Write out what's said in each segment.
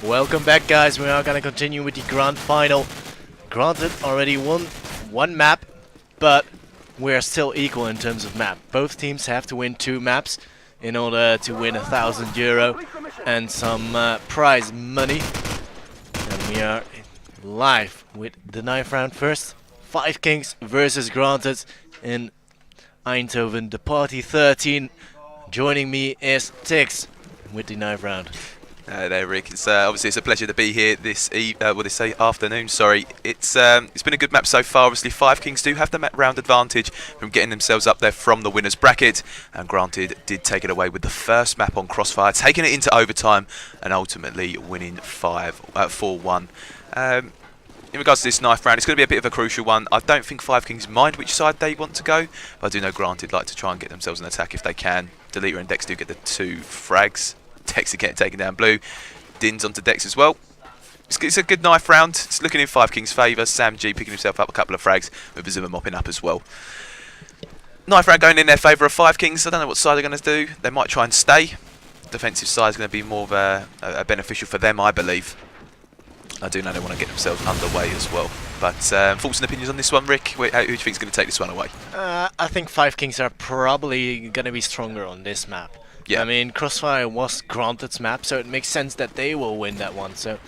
Welcome back, guys. We are gonna continue with the grand final. Granted, already won one map, but we're still equal in terms of map. Both teams have to win 2 maps in order to win €1,000 and some prize money. And we are live with the 9th round first. 5Kings versus Granted in Eindhoven, the party 13. Joining me is Tix with the 9th round. There, Rick. It's obviously it's a pleasure to be here this afternoon. Sorry, it's been a good map so far. Obviously, 5Kings do have the map round advantage from getting themselves up there from the winners bracket, and Granted did take it away with the first map on Crossfire, taking it into overtime and ultimately winning 4-1. In regards to this 9th round, it's going to be a bit of a crucial one. I don't think 5Kings mind which side they want to go, but I do know Granted like to try and get themselves an attack if they can. Deleter and Dex do get the 2 frags. Dex again taking down blue. Dins onto Dex as well. It's a good 9th round. It's looking in 5Kings' favour. Sam G picking himself up a couple of frags with Iiyama mopping up as well. 9th round going in their favour of 5Kings. I don't know what side they're going to do. They might try and stay. Defensive side is going to be more of a beneficial for them, I believe. I do know they want to get themselves underway as well. But thoughts and opinions on this one, Rick? Who do you think is going to take this one away? I think 5Kings are probably going to be stronger on this map. Yeah. I mean, Crossfire was Granted's map, so it makes sense that they will win that one. So,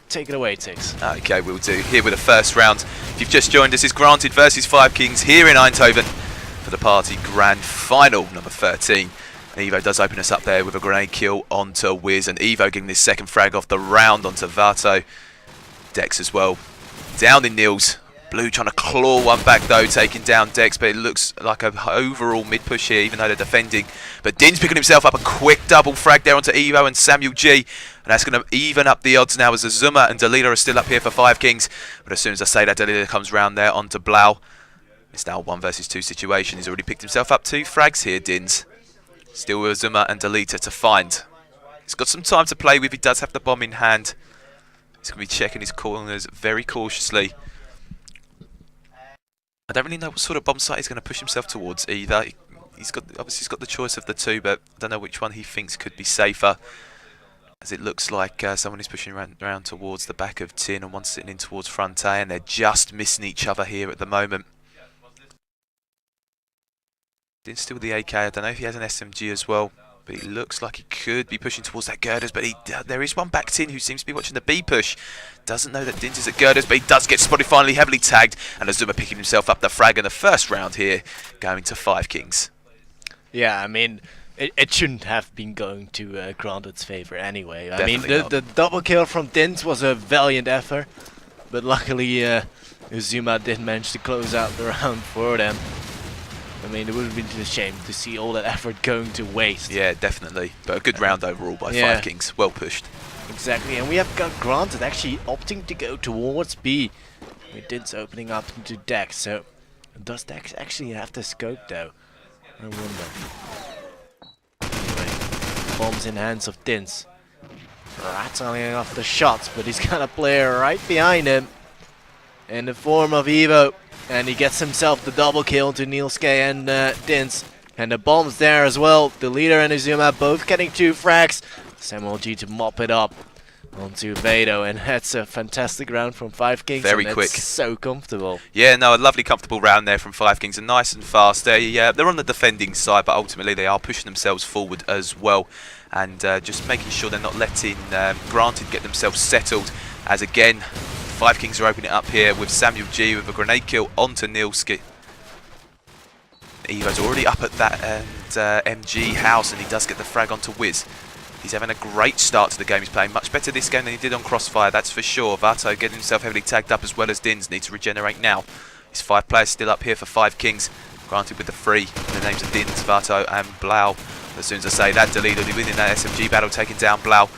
take it away, Tix. Okay, we'll do. Here with the first round. If you've just joined us, it's Granted versus 5Kings here in Eindhoven for the party grand final, number 13. And Evo does open us up there with a grenade kill onto Wiz, and Evo getting this second frag off the round onto Vato. Dex as well. Down in Nils. Blue trying to claw one back though, taking down Dex, but it looks like an overall mid-push here, even though they're defending. But Din's picking himself up a quick double frag there onto Evo and Samuel G. And that's going to even up the odds now as Iiyama and Deleter are still up here for 5Kings. But as soon as I say that, Deleter comes round there onto Blau. It's now a 1 versus 2 situation. He's already picked himself up 2 frags here, Dins. Still with Iiyama and Deleter to find. He's got some time to play with. He does have the bomb in hand. He's going to be checking his corners very cautiously. I don't really know what sort of bomb site he's going to push himself towards either. He's got the choice of the 2, but I don't know which one he thinks could be safer. As it looks like someone is pushing around towards the back of Tin and one's sitting in towards front A, and they're just missing each other here at the moment. Din's still the AK. I don't know if he has an SMG as well, but he looks like he could be pushing towards that girders, but there is one back Tin who seems to be watching the B push. Doesn't know that Dins is at girders, but he does get spotted finally, heavily tagged, and Iiyama picking himself up the frag in the first round here, going to 5Kings. Yeah, I mean, it shouldn't have been going to Granted's favour anyway. I Definitely mean, not. the double kill from Dins was a valiant effort, but luckily Iiyama did manage to close out the round for them. I mean, it would have been a shame to see all that effort going to waste. Yeah, definitely. But a good round overall by 5Kings. Well pushed. Exactly, and we have got Granted actually opting to go towards B. With Dins opening up into Dex, so does Dex actually have the scope though? I wonder. Anyway, bombs in hands of Dins. Rattling off the shots, but he's got a player right behind him in the form of Evo. And he gets himself the double kill to Niels K and Dins. And the bombs there as well. Deleter and Iiyama both getting 2 frags. Samuel G to mop it up onto Vado. And that's a fantastic round from 5Kings. Very quick. So comfortable. Yeah, no, a lovely comfortable round there from 5Kings. And nice and fast. They're on the defending side, but ultimately they are pushing themselves forward as well. And just making sure they're not letting Granted get themselves settled. As again, 5Kings are opening it up here with Samuel G with a grenade kill onto Nilski. Evo's already up at that MG house, and he does get the frag onto Wiz. He's having a great start to the game. He's playing much better this game than he did on Crossfire, that's for sure. Vato getting himself heavily tagged up as well as Dins. Needs to regenerate now. His 5 players still up here for 5Kings. Granted with the 3. In the names of Dins, Vato and Blau. As soon as I say that, Deleter will be winning that SMG battle, taking down Blau.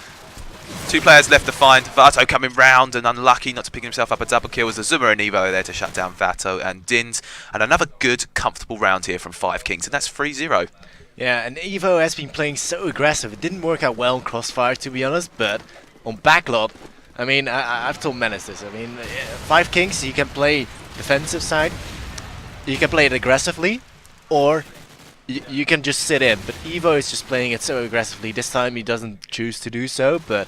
2 players left to find. Vato coming round and unlucky not to pick himself up a double kill as Iiyama and Evo are there to shut down Vato and Dins. And another good, comfortable round here from 5Kings, and that's 3-0. Yeah, and Evo has been playing so aggressive. It didn't work out well in Crossfire, to be honest, but on Backlot, I mean, I've told Menace this. I mean, 5Kings, you can play defensive side, you can play it aggressively, or you can just sit in, but Evo is just playing it so aggressively. This time he doesn't choose to do so, but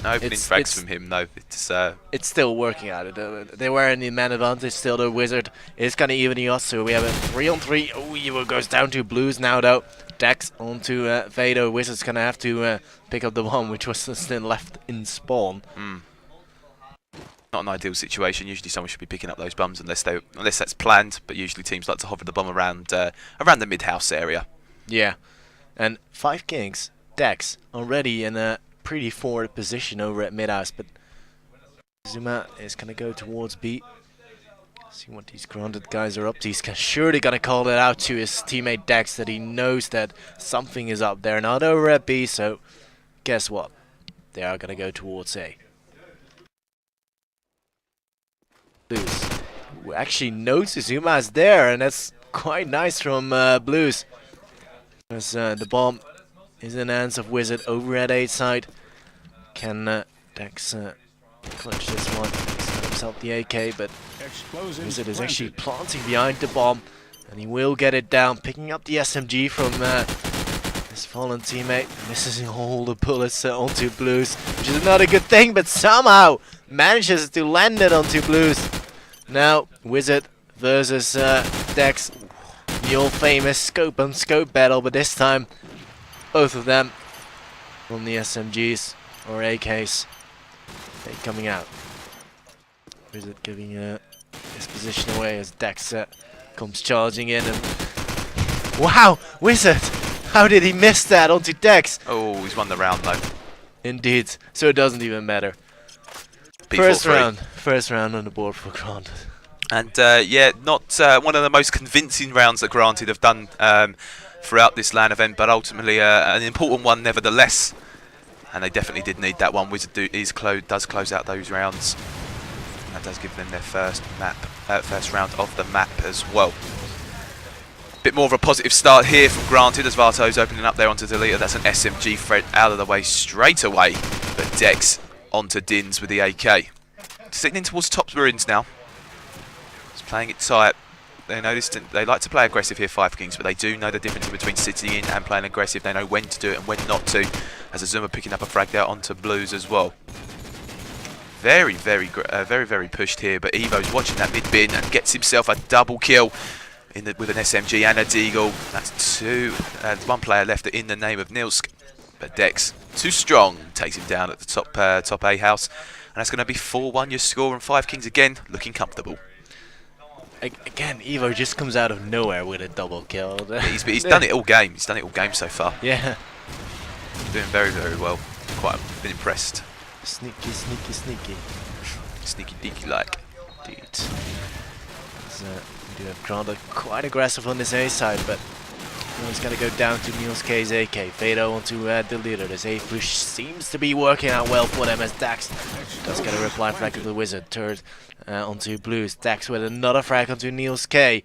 No opening frags from him, though. it's still working out. They were in the man advantage. Still, the Wizard is kind of evening us, so we have a 3-on-3. Oh, Evo goes down to Blues now, though. Dex onto Vado. Wizard's gonna have to pick up the bomb, which was still left in spawn. Not an ideal situation. Usually someone should be picking up those bombs unless that's planned, but usually teams like to hover the bomb around the mid-house area. Yeah, and 5Kings, Dex, already in a pretty forward position over at mid-house, but Zuma is going to go towards B. See what these grounded guys are up to. He's surely going to call it out to his teammate Dex that he knows that something is up there, not over at B, so guess what? They are going to go towards A. Blues, who actually notices Zuma is there, and that's quite nice from Blues. As the bomb is in the hands of Wizard over at A side. Can Dex clutch this one? He's got himself the AK, but Wizard is actually planting behind the bomb, and he will get it down, picking up the SMG from his fallen teammate, missing all the bullets onto Blues, which is not a good thing, but somehow manages to land it onto Blues. Now, Wizard versus Dex, the old famous scope on scope battle, but this time, both of them from the SMGs or AKs. They coming out. Wizard giving his position away as Dex comes charging in, and wow, Wizard! How did he miss that onto Dex? Oh, he's won the round though. Indeed, so it doesn't even matter. First round on the board for Granted. And yeah, not one of the most convincing rounds that Granted have done throughout this LAN event, but ultimately an important one nevertheless. And they definitely did need that one. Wizard does close out those rounds. That does give them their first round of the map as well. Bit more of a positive start here from Granted as Vato's opening up there onto Deleter. That's an SMG threat out of the way straight away. But Dex onto Dins with the AK. Sitting in towards top ruins now. Just playing it tight. They like to play aggressive here, 5Kings, but they do know the difference between sitting in and playing aggressive. They know when to do it and when not to. As Azuma picking up a frag there onto Blues as well. Very pushed here, but Evo's watching that mid bin and gets himself a double kill with an SMG and a Deagle. That's two, and one player left in the name of Nilsk. But Dex, too strong, takes him down at the top A house. And that's going to be 4-1 your score, and 5Kings again looking comfortable. Again, Evo just comes out of nowhere with a double kill. He's done it all game. He's done it all game so far. Yeah. Doing very well. Quite been impressed. Sneaky. Sneaky deaky like. Dude. We do have Granted quite aggressive on this A side, but he's got to go down to Niels K's AK. Vado onto the leader. This A push seems to be working out well for them as Dax does get a reply frag to the Wizard. Third onto Blues. Dax with another frag onto Niels K.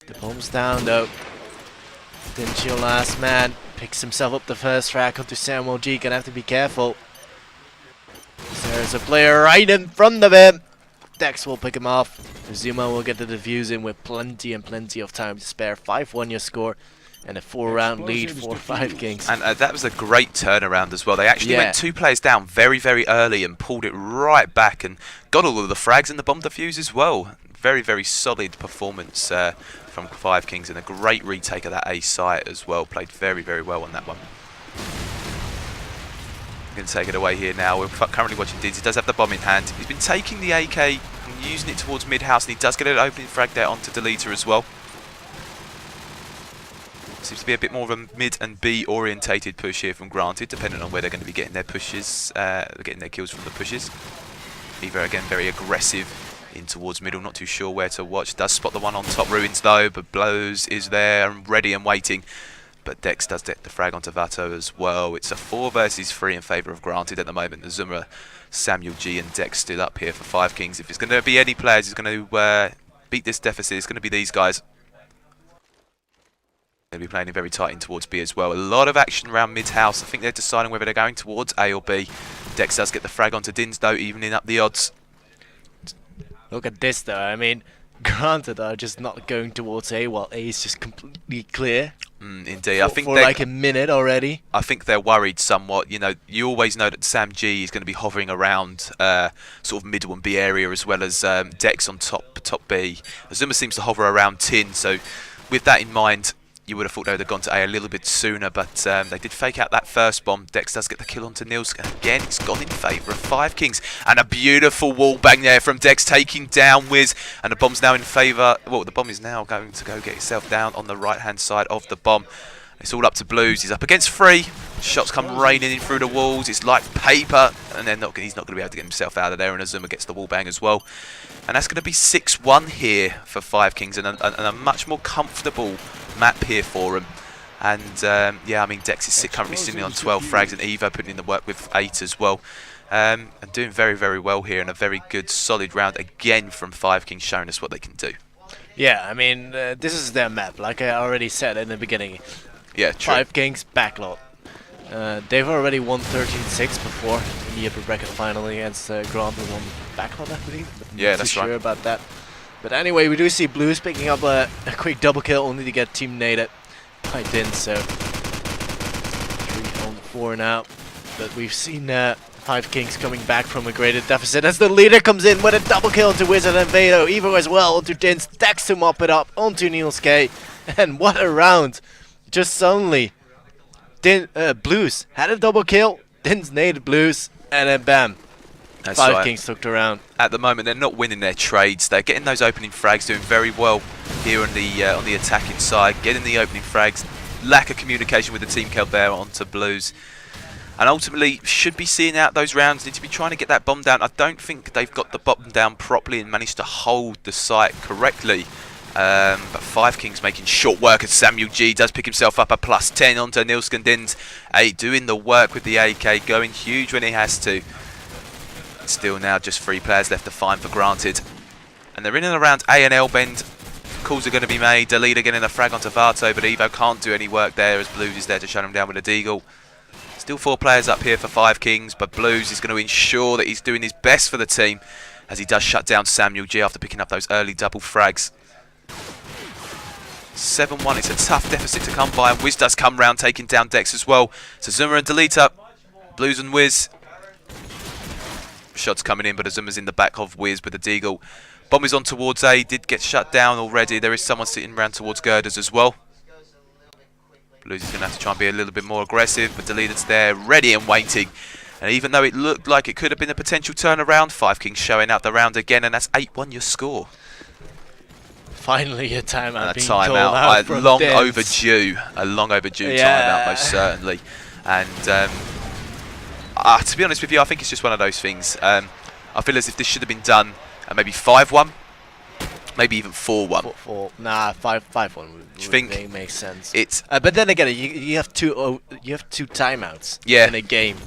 The bomb's down though. Didn't your last man picks himself up the first frag onto Samuel G. Gonna have to be careful. There's a player right in front of him. Dex will pick him off. Zuma will get the defuse in with plenty of time to spare. 5-1 your score and a 4-round lead for 5Kings. And that was a great turnaround as well. They actually went 2 players down very early and pulled it right back and got all of the frags and the bomb defuse as well. Very solid performance from 5Kings and a great retake of that A site as well. Played very well on that one. Going to take it away here now. We're currently watching Dids. He does have the bomb in hand. He's been taking the AK and using it towards mid-house, and he does get an opening frag there onto Deleter as well. Seems to be a bit more of a mid and B orientated push here from Granted, depending on where they're going to be getting their pushes, getting their kills from the pushes. Evo again very aggressive in towards middle, not too sure where to watch. Does spot the one on top ruins though, but Blows is there and ready and waiting. But Dex does get the frag onto Vato as well. It's a 4 versus 3 in favour of Granted at the moment. Azuma, Samuel G and Dex still up here for 5Kings. If it's going to be any players who's going to beat this deficit, it's going to be these guys. They'll be playing it very tight in towards B as well. A lot of action around mid-house. I think they're deciding whether they're going towards A or B. Dex does get the frag onto Dins though, evening up the odds. Look at this though, I mean, Granted are just not going towards A, while A is just completely clear. Indeed, I think for like a minute already. I think they're worried somewhat. You know, you always know that Sam G is going to be hovering around sort of middle and B area, as well as Dex on top B. Azuma seems to hover around tin, so with that in mind, you would have thought they would have gone to A a little bit sooner, but they did fake out that first bomb. Dex does get the kill onto Nils, and again, it's gone in favour of 5Kings. And a beautiful wall bang there from Dex, taking down Wiz, and the bomb's now in favour. Well, the bomb is now going to go get itself down on the right-hand side of the bomb. It's all up to Blues. He's up against 3. Shots come raining in through the walls. It's like paper, and he's not going to be able to get himself out of there, and Azuma gets the wall bang as well. And that's going to be 6-1 here for 5Kings, and a much more comfortable map here for him. And yeah, I mean, Dex is currently sitting on 12 frags, and Evo putting in the work with 8 as well. And doing very, very well here, and a very good solid round again from 5Kings, showing us what they can do. Yeah, I mean, this is their map, like I already said in the beginning. Yeah, true. 5Kings backlot. They've already won 13-6 before in the upper bracket final against Granted on backlot, I believe. Yeah, that's right. Sure about that. But anyway, we do see Blues picking up a quick double kill, only to get team naded by Din. So 3 on 4 now. But we've seen 5Kings coming back from a graded deficit as the leader comes in with a double kill to Wizard and Vado. Evo as well onto Din, stacks to mop it up onto Niels K. And what a round! Just suddenly, Blues had a double kill, Din's naded Blues, and then bam. That's 5Kings took around. At the moment, they're not winning their trades. They're getting those opening frags, doing very well here on the attacking side, getting the opening frags. Lack of communication with the team kill there onto Blues, and ultimately should be seeing out those rounds. Need to be trying to get that bomb down. I don't think they've got the bomb down properly and managed to hold the site correctly. But 5Kings making short work as Samuel G does pick himself up a +10 onto Nils Skandins. Doing the work with the AK, going huge when he has to. Still now just 3 players left to find for Granted. And they're in and around A and L bend. Calls are going to be made. The leader getting a frag onto Vato, but Evo can't do any work there as Blues is there to shut him down with a deagle. Still 4 players up here for 5Kings, but Blues is going to ensure that he's doing his best for the team as he does shut down Samuel G after picking up those early double frags. 7-1, it's a tough deficit to come by, and Wiz does come round taking down Dex as well. So Zuma and Deleta, Blues and Wiz. Shots coming in, but Azuma's in the back of Wiz with a deagle. Bomb is on towards A, did get shut down already. There is someone sitting around towards Girders as well. Blues is going to have to try and be a little bit more aggressive, but Deleta's there, ready and waiting. And even though it looked like it could have been a potential turnaround, 5Kings showing out the round again, and that's 8-1 your score. Finally a timeout being timeout, called out from long Dens. overdue, a long overdue Yeah. timeout, most certainly. And to be honest with you, I think it's just one of those things. I feel as if this should have been done at maybe 5-1, maybe even 4-1. Nah, 5-1 would think make sense. It's but then again, you have two timeouts Yeah. in a game.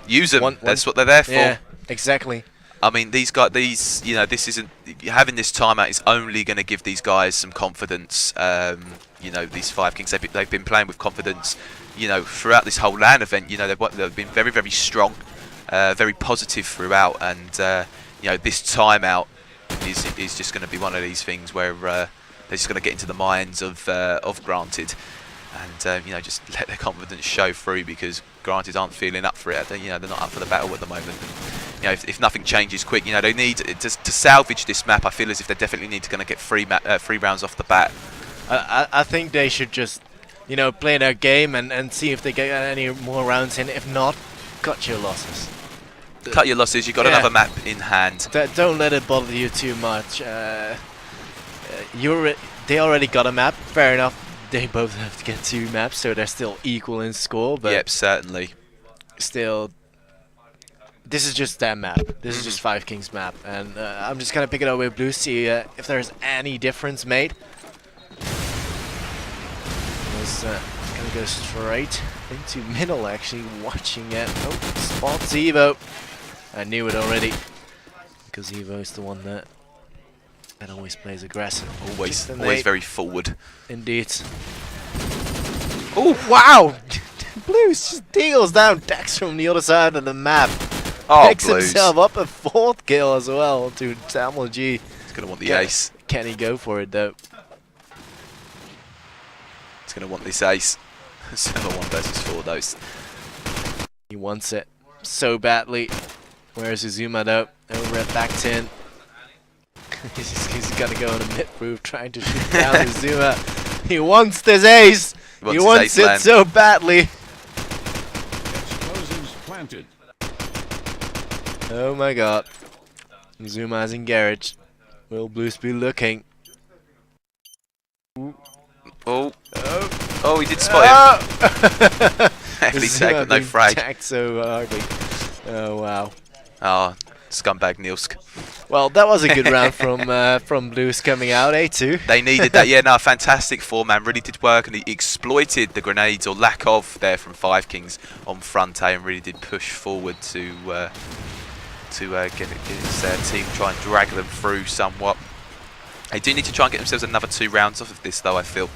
use them. One- That's what they're there for. Yeah, exactly. I mean, these guys, you know, this isn't having this timeout is only going to give these guys some confidence. You know, these 5Kings, they've been playing with confidence, you know, throughout this whole LAN event. You know, they've been very, very strong, very positive throughout, and you know, this timeout is just going to be one of these things where they're just going to get into the minds of Granted, and you know, just let their confidence show through, because Granted aren't feeling up for it. You know, they're not up for the battle at the moment. And, you know, if nothing changes quick, you know, they need to salvage this map. I feel as if they definitely need to kind of get 3 rounds off the bat. I think they should just, you know, play their game and see if they get any more rounds in. If not, cut your losses. Cut your losses. You've got another map in hand. Don't let it bother you too much. They already got a map. Fair enough. They both have to get 2 maps, so they're still equal in score. But yep, certainly. Still, this is just that map. This is just 5Kings map, and I'm just gonna pick it up with Blue, see if there's any difference made. Was gonna go straight into middle, actually watching it. Oh, spots Evo. I knew it already, because Evo is the one that always plays aggressive. Always very forward. Indeed. Oh wow! Blues just deals down Dex from the other side of the map. Oh, Picks Blues. himself up a 4th kill as well to Samuel G. He's going to want the ace. Can he go for it though? He's going to want this ace. 7-1 versus 4 those. He wants it so badly. Where's Iiyama though? Over at back 10. he's gonna go on a mid-move trying to shoot down Iiyama. He wants this ace! He wants it so badly! Explosives planted. Oh my god. Iiyama is in garage. Will Blues be looking? Oh, oh, he did spot him. Heavily tagged with no frag. Tagged so hardly. Oh wow. Oh, scumbag Nilsk. Well, that was a good round from Blues coming out, A2. They needed that. Yeah, no, fantastic 4-man. Really did work, and he exploited the grenades or lack of there from 5Kings on front A, and really did push forward to get his team, try and drag them through somewhat. They do need to try and get themselves another 2 rounds off of this, though, I feel.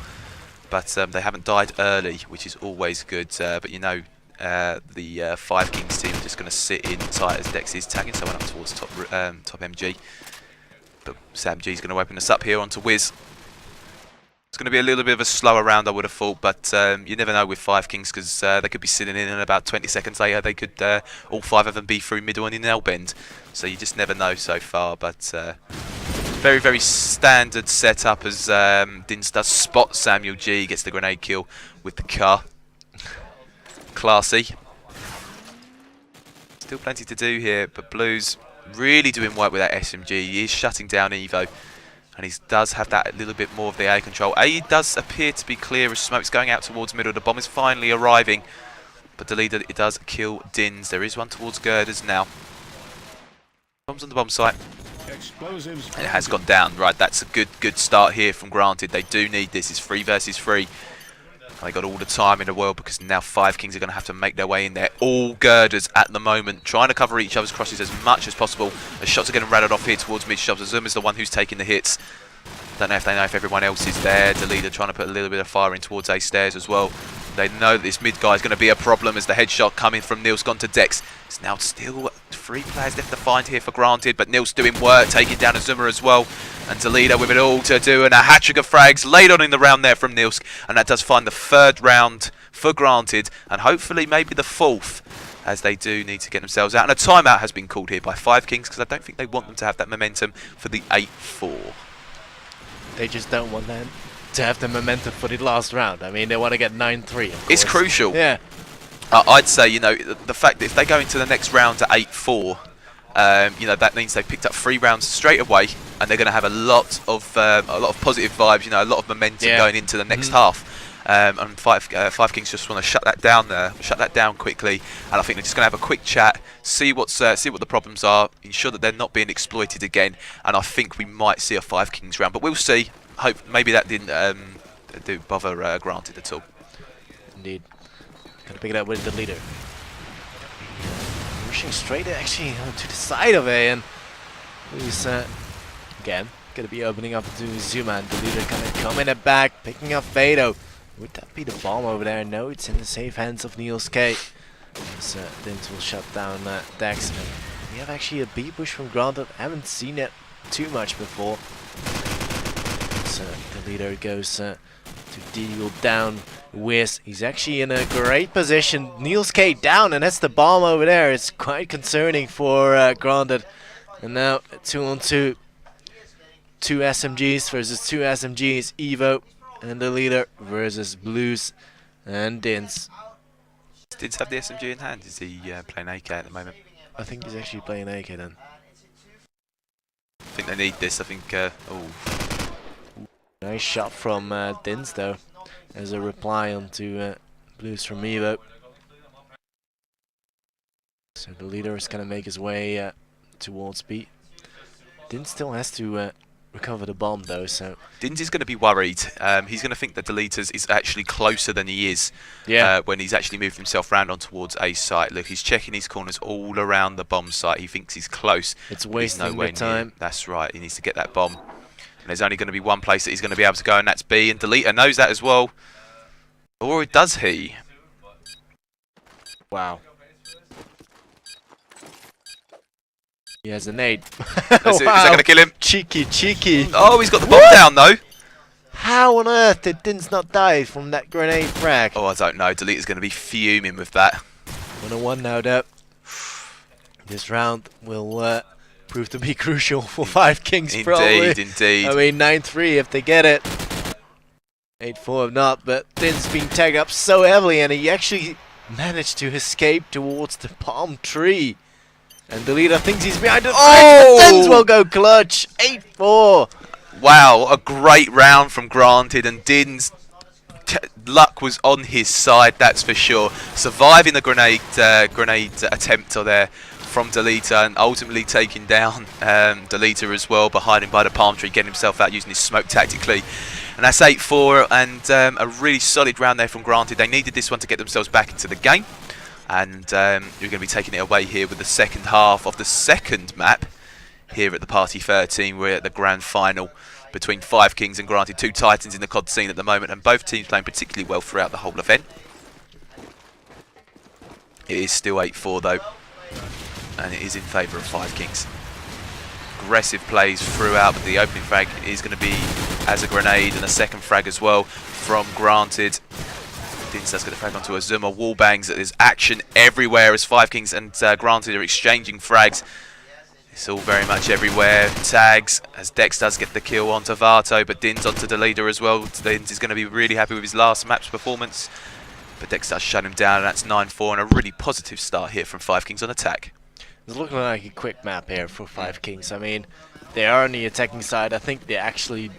But they haven't died early, which is always good. But you know, the 5Kings team are just going to sit in tight as Dex is tagging someone up towards top MG. But Sam G is going to open us up here onto Wiz. It's going to be a little bit of a slower round, I would have thought, but you never know with 5Kings, because they could be sitting in and about 20 seconds later they could all 5 of them be through middle and in L-bend. So you just never know so far, but very, very standard setup as Dins does spot Samuel G, gets the grenade kill with the car. Classy. Still plenty to do here, but Blues really doing work with that SMG. He is shutting down Evo, and he does have that little bit more of the A control. A does appear to be clear as smoke's going out towards middle. The bomb is finally arriving, but the leader, it does kill Dins. There is one towards Girders now. Bombs on the bomb site. Explosives. And it has gone down. Right, that's a good start here from Granted. They do need this. It's 3 versus 3. And they got all the time in the world, because now 5Kings are going to have to make their way in there. All Girders at the moment, trying to cover each other's crosses as much as possible. As shots are getting rattled off here towards mid-shops. Zoom is the one who's taking the hits. Don't know if they know if everyone else is there. The leader trying to put a little bit of fire in towards A stairs as well. They know that this mid guy is going to be a problem as the headshot coming from Nils gone to Dex. It's now still 3 players left to find here for Granted, but Nils doing work, taking down Azuma as well. And Toledo with it all to do, and a hat-trick of frags laid on in the round there from Nilsk. And that does find the 3rd round for Granted, and hopefully maybe the 4th, as they do need to get themselves out. And a timeout has been called here by 5Kings, because I don't think they want them to have that momentum for the 8-4. They just don't want them to have the momentum for the last round. I mean, they want to get 9-3. It's crucial. Yeah. I'd say, you know, the fact that if they go into the next round at 8-4, you know, that means they've picked up 3 rounds straight away, and they're going to have a lot of positive vibes. You know, a lot of momentum going into the next half. And 5Kings just want to shut that down there, shut that down quickly. And I think they're just going to have a quick chat, see what the problems are, ensure that they're not being exploited again. And I think we might see a 5Kings round, but we'll see. Hope maybe that didn't do bother Granted at all. Indeed. Gonna pick it up with the leader. Pushing straight actually to the side of A, and he's again gonna be opening up to Zuma, and the leader gonna come in the back, picking up Fado. Would that be the bomb over there? No, it's in the safe hands of Niels K. Dins will shut down Dex. We have actually a B push from Granted. Haven't seen it too much before. So the leader goes to deal down Wiz. He's actually in a great position. Niels K down, and that's the bomb over there. It's quite concerning for Granted. And now 2-on-2. 2 SMGs versus 2 SMGs. Evo and the leader versus Blues and Dins. Does Dins have the SMG in hand? Is he playing AK at the moment? I think he's actually playing AK then. I think they need this. I think. Nice shot from Dins though, as a reply onto Blues from Evo. So the leader is gonna make his way towards B. Dins still has to recover the bomb though, so Dins is going to be worried. He's going to think that Deleters is actually closer than he is when he's actually moved himself round on towards A site. Look, he's checking his corners all around the bomb site. He thinks he's close. It's wasting the time. Near. That's right. He needs to get that bomb. And there's only going to be one place that he's going to be able to go, and that's B. And Deleter knows that as well. Or does he? Wow. He has a nade. Is that going to kill him? Cheeky, cheeky. Oh, he's got the bomb down though. How on earth did Dins not die from that grenade frag? Oh, I don't know. Deleter's going to be fuming with that. 1-1 now, though. This round will prove to be crucial for 5Kings, probably. Indeed. I mean, 9-3 if they get it. 8-4 if not, but Din's being tagged up so heavily, and he actually managed to escape towards the palm tree. And Deleter thinks he's behind the Dins will go clutch. 8-4. Wow, a great round from Granted, and Din's luck was on his side, that's for sure. Surviving the grenade attempt there from Deleter, and ultimately taking down Deleter as well, behind him by the palm tree, getting himself out using his smoke tactically. And that's 8-4, and a really solid round there from Granted. They needed this one to get themselves back into the game, and you're going to be taking it away here with the second half of the second map here at the Party 13. We're at the grand final between 5Kings and Granted, two titans in the COD scene at the moment, and both teams playing particularly well throughout the whole event. It is still 8-4 though, and it is in favour of 5Kings. Aggressive plays throughout, but the opening frag is going to be as a grenade, and a second frag as well from Granted. Dins does get the frag onto Iiyama. Wall bangs. There's action everywhere as 5Kings and Granted are exchanging frags. It's all very much everywhere. Tags as Dex does get the kill onto Vato, but Dins onto Deleter as well. Dins is going to be really happy with his last map's performance, but Dex does shut him down, and that's 9-4, and a really positive start here from 5Kings on attack. It's looking like a quick map here for 5Kings. I mean, they are on the attacking side. I think they actually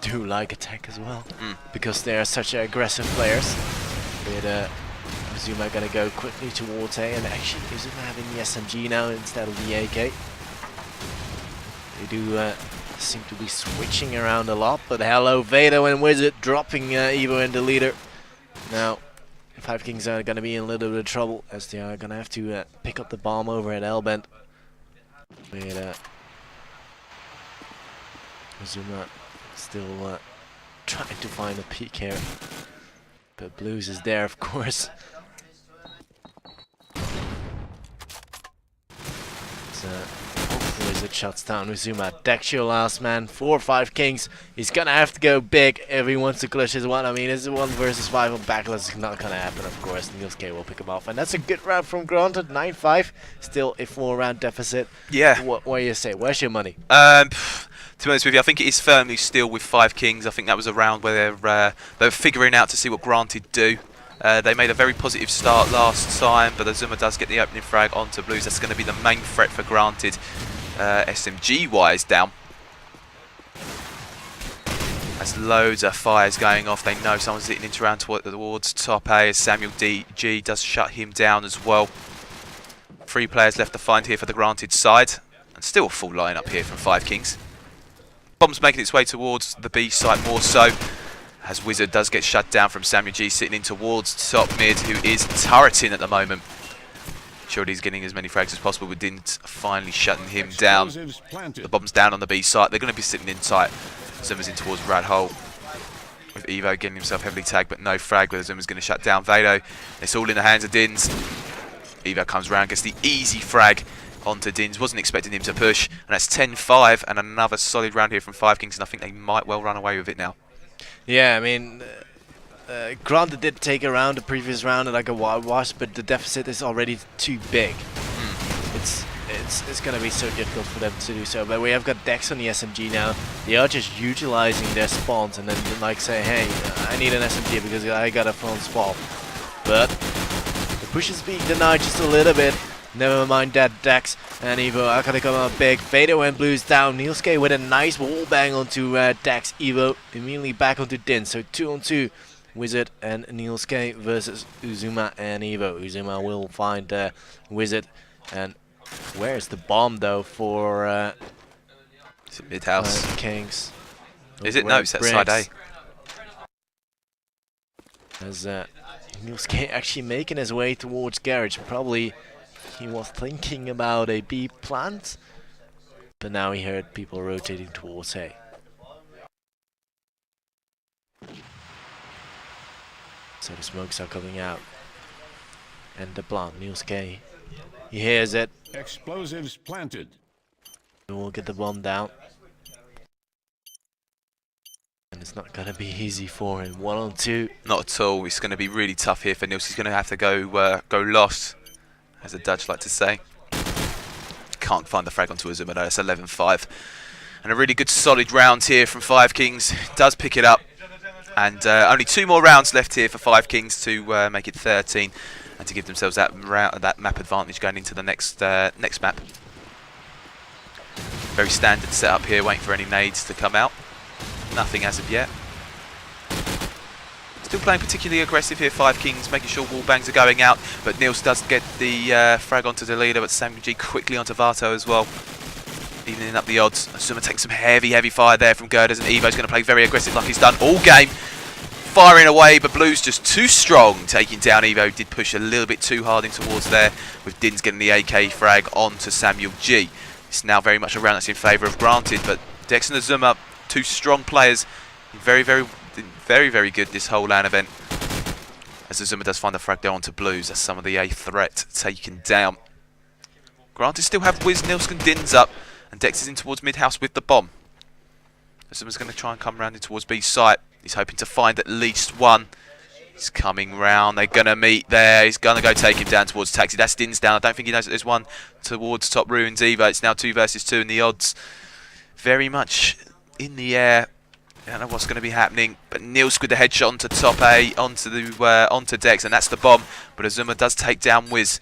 do like attack as well, because they are such aggressive players. But Uzuma gonna go quickly towards A, and actually Uzuma having the SMG now instead of the AK. They do seem to be switching around a lot, but hello Vado and Wizard dropping Evo and Deleter. Now 5Kings are gonna be in a little bit of trouble, as they are gonna have to pick up the bomb over at L-Bend. But Uzuma still trying to find a peek here. But Blues is there, of course. Wizard shuts down Uzuma. Dex your last man for 5Kings. He's gonna have to go big if he wants to clutch his one. I mean, it's a 1 versus 5 on backless. It's not gonna happen, of course. Nielske will pick him off. And that's a good round from Granted. 9-5. Still a 4-round deficit. Yeah. What do you say? Where's your money? To be honest with you, I think it is firmly still with 5Kings. I think that was a round where they're figuring out to see what Granted do. They made a very positive start last time, but Iiyama does get the opening frag onto Blues. That's going to be the main threat for Granted, SMG-wise down. As loads of fires going off, they know someone's hitting into around towards top A, as Samuel G does shut him down as well. 3 players left to find here for the Granted side, and still a full line up here from 5Kings. Bomb's making its way towards the B site more so, as Wizard does get shut down from Samuel G sitting in towards top mid, who is turreting at the moment. Surely he's getting as many frags as possible, but Dins finally shutting him down. The bomb's down on the B site. They're going to be sitting in tight. Zuma's in towards Rat Hole, with Evo getting himself heavily tagged, but no frag, but Zuma's going to shut down Vado. It's all in the hands of Dins. Evo comes around, gets the easy frag onto Dins. Wasn't expecting him to push, and that's 10-5, and another solid round here from 5Kings, and I think they might well run away with it now. Yeah, I mean, Granted did take around the previous round like a wild wash, but the deficit is already too big. It's gonna be so difficult for them to do so. But we have got Dex on the SMG now. They are just utilizing their spawns and then like say, hey, I need an SMG because I got a front spawn. But the push is being denied just a little bit. Never mind that, Dex and Evo are gonna come out big. Vado and Blues down. Nielske with a nice wall bang onto Dex. Evo immediately back onto Din. So 2-on-2. Wizard and Nielske versus Uzuma and Evo. Uzuma will find Wizard. And where's the bomb though for is it mid-house? Kings? Is it? No, it's at side A. As Nielske actually making his way towards garage. Probably he was thinking about a B plant, but now he heard people rotating towards A. So the smokes are coming out. And the plant, Nielske, he hears it. Explosives planted. We'll get the bomb down. And it's not gonna be easy for him. 1 on 2. Not at all. It's going to be really tough here for Nils. He's going to have to go lost, as the Dutch like to say. Can't find the frag onto Iiyama though. It's 11-5. And a really good solid round here from 5Kings. Does pick it up. And only 2 more rounds left here for 5Kings to make it 13. And to give themselves that map advantage going into the next map. Very standard setup here, waiting for any nades to come out. Nothing as of yet. Still playing particularly aggressive here, 5Kings, making sure wall bangs are going out. But Nils does get the frag onto the leader, but Samuel G quickly onto Vato as well. Evening up the odds. Iiyama takes some heavy fire there from Girders, and Evo's going to play very aggressive like he's done all game. Firing away, but Blue's just too strong, taking down Evo. Did push a little bit too hard in towards there, with Dins getting the AK frag onto Samuel G. It's now very much a round that's in favour of Granted, but Dex and Iiyama, 2 strong players, very good this whole LAN event. As Iiyama does find the frag there onto Blues, that's some of the A threat taken down. Granted still have Wiz, Nilsk and Dins up, and Dex is in towards mid-house with the bomb. Iiyama's going to try and come round in towards B site. He's hoping to find at least one. He's coming round. They're going to meet there. He's going to go take him down towards Taxi. That's Dins down. I don't think he knows that there's one towards top ruins Evo. It's now 2 versus 2, and the odds very much in the air. I don't know what's going to be happening. But Nilsk with the headshot onto top A, onto Dex, and that's the bomb. But Iiyama does take down Wiz.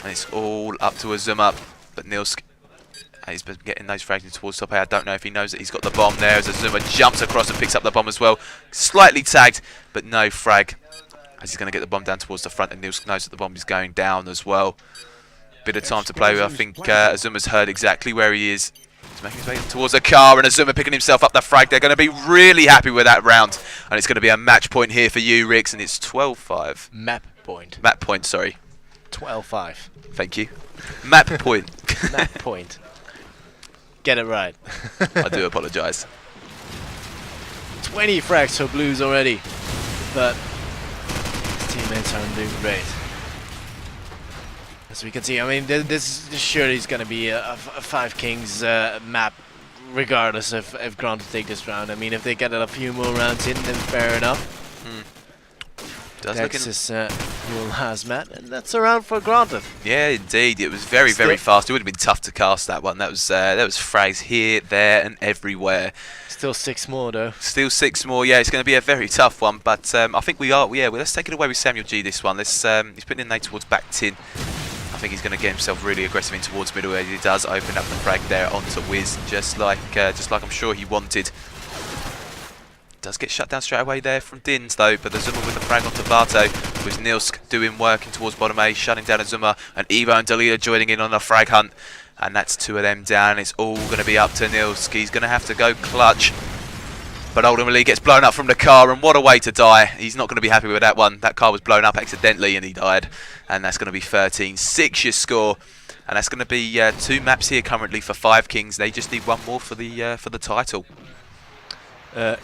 And it's all up to Iiyama. But Nilsk, he's been getting those frags in towards top A. I don't know if he knows that he's got the bomb there, as Iiyama jumps across and picks up the bomb as well. Slightly tagged, but no frag, as he's going to get the bomb down towards the front, and Nils knows that the bomb is going down as well. Bit of time to play with. I think Iiyama's heard exactly where he is. He's making his way towards a car, and Iiyama picking himself up the frag. They're going to be really happy with that round, and it's going to be a match point here for you, Rix, and it's 12-5. Map point. Map point, sorry. 12-5. Thank you. Map point. Map point. Get it right. I do apologise. 20 frags for Blues already, but his teammates aren't doing great. As we can see, I mean, this surely is going to be a 5Kings map, regardless if Granted take this round. I mean, if they get a few more rounds in, then fair enough. Dex is full hazmat, and that's a round for Granted. Yeah, indeed. It was very fast. It would have been tough to cast that one. That was frags here, there, and everywhere. Still 6 more though. Still 6 more. Yeah, it's going to be a very tough one. But I think we are. Yeah, well, let's take it away with Samuel G. This one. Let's. He's putting in nade towards back tin. I think he's going to get himself really aggressive in towards middle, where he does open up the frag there onto Wiz, just like I'm sure he wanted. Does get shut down straight away there from Dins though, but the Iiyama with the frag onto Vato, with Nilsk doing work in towards bottom A, shutting down Iiyama, and Evo and Dalila joining in on the frag hunt, and that's 2 of them down. It's all going to be up to Nilsk. He's going to have to go clutch, but ultimately gets blown up from the car, and what a way to die. He's not going to be happy with that one. That car was blown up accidentally and he died, and that's going to be 13-6 your score. And that's going to be 2 maps here currently for 5Kings. They just need 1 more for the title.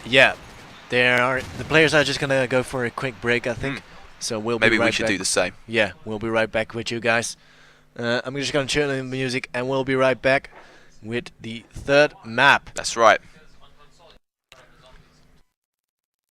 Yeah, the players are just gonna go for a quick break, I think. So we'll be right back. Maybe we should do the same. Yeah, we'll be right back with you guys. I'm just gonna turn on the music, and we'll be right back with the 3rd map. That's right.